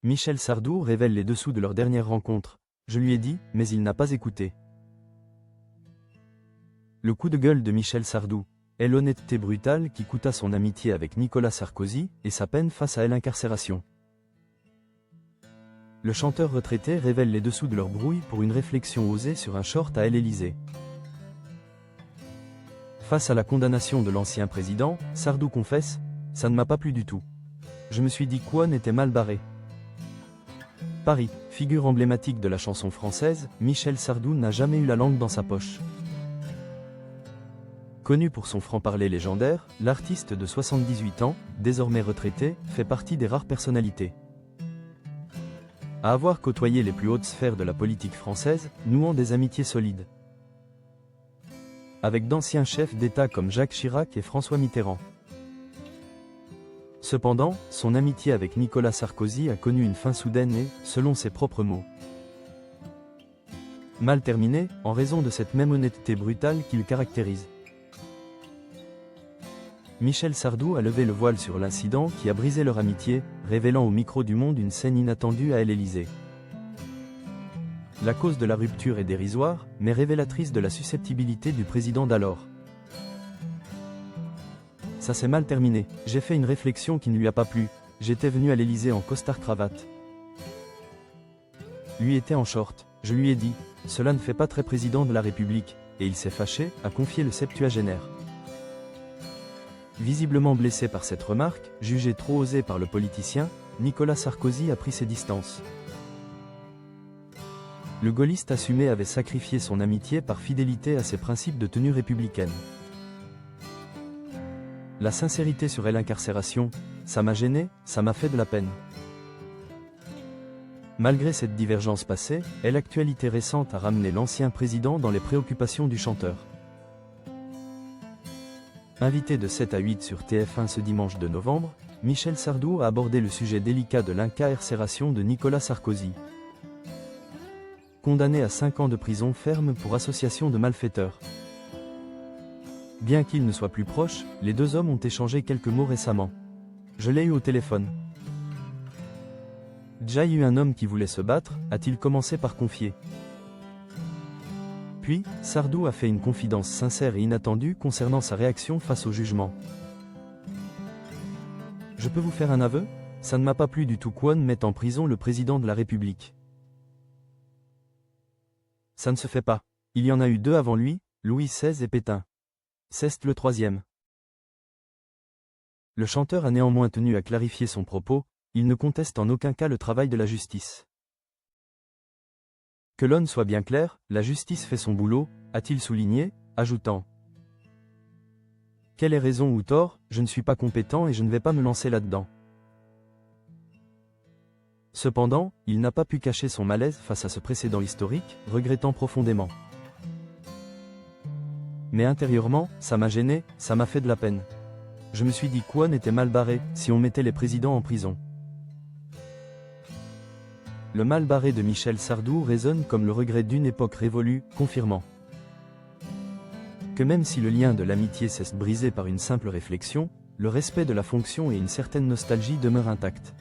Michel Sardou révèle les dessous de leur dernière rencontre. Je lui ai dit, mais il n'a pas écouté. Le coup de gueule de Michel Sardou est l'honnêteté brutale qui coûta son amitié avec Nicolas Sarkozy et sa peine face à l'incarcération. Le chanteur retraité révèle les dessous de leur brouille pour une réflexion osée sur un short à l'Élysée. Face à la condamnation de l'ancien président, Sardou confesse « Ça ne m'a pas plu du tout. Je me suis dit qu'Ouane était mal barré ». Paris, figure emblématique de la chanson française, Michel Sardou n'a jamais eu la langue dans sa poche. Connu pour son franc-parler légendaire, l'artiste de 78 ans, désormais retraité, fait partie des rares personnalités à avoir côtoyé les plus hautes sphères de la politique française, nouant des amitiés solides avec d'anciens chefs d'État comme Jacques Chirac et François Mitterrand. Cependant, son amitié avec Nicolas Sarkozy a connu une fin soudaine et, selon ses propres mots, mal terminée, en raison de cette même honnêteté brutale qui le caractérise. Michel Sardou a levé le voile sur l'incident qui a brisé leur amitié, révélant au micro du Monde une scène inattendue à l'Élysée. La cause de la rupture est dérisoire, mais révélatrice de la susceptibilité du président d'alors. Ça s'est mal terminé, j'ai fait une réflexion qui ne lui a pas plu, j'étais venu à l'Élysée en costard-cravate. Lui était en short, je lui ai dit, cela ne fait pas très président de la République, et il s'est fâché, a confié le septuagénaire. Visiblement blessé par cette remarque, jugé trop osé par le politicien, Nicolas Sarkozy a pris ses distances. Le gaulliste assumé avait sacrifié son amitié par fidélité à ses principes de tenue républicaine. La sincérité sur l'incarcération, ça m'a gêné, ça m'a fait de la peine. Malgré cette divergence passée, l'actualité récente a ramené l'ancien président dans les préoccupations du chanteur. Invité de 7 à 8 sur TF1 ce dimanche de novembre, Michel Sardou a abordé le sujet délicat de l'incarcération de Nicolas Sarkozy. Condamné à 5 ans de prison ferme pour association de malfaiteurs. Bien qu'ils ne soient plus proches, les deux hommes ont échangé quelques mots récemment. Je l'ai eu au téléphone. Déjà eu un homme qui voulait se battre, a-t-il commencé par confier. Puis, Sardou a fait une confidence sincère et inattendue concernant sa réaction face au jugement. Je peux vous faire un aveu? Ça ne m'a pas plu du tout qu'Ouane mette en prison le président de la République. Ça ne se fait pas. Il y en a eu 2 avant lui, Louis XVI et Pétain. C'est le 3e. Le chanteur a néanmoins tenu à clarifier son propos, il ne conteste en aucun cas le travail de la justice. Que l'on soit bien clair, la justice fait son boulot, a-t-il souligné, ajoutant « Quelle est raison ou tort, je ne suis pas compétent et je ne vais pas me lancer là-dedans. » Cependant, il n'a pas pu cacher son malaise face à ce précédent historique, regrettant profondément. Mais intérieurement, ça m'a gêné, ça m'a fait de la peine. Je me suis dit qu'Ouane était mal barré, si on mettait les présidents en prison. Le mal barré de Michel Sardou résonne comme le regret d'une époque révolue, confirmant que même si le lien de l'amitié cesse brisé par une simple réflexion, le respect de la fonction et une certaine nostalgie demeurent intacts.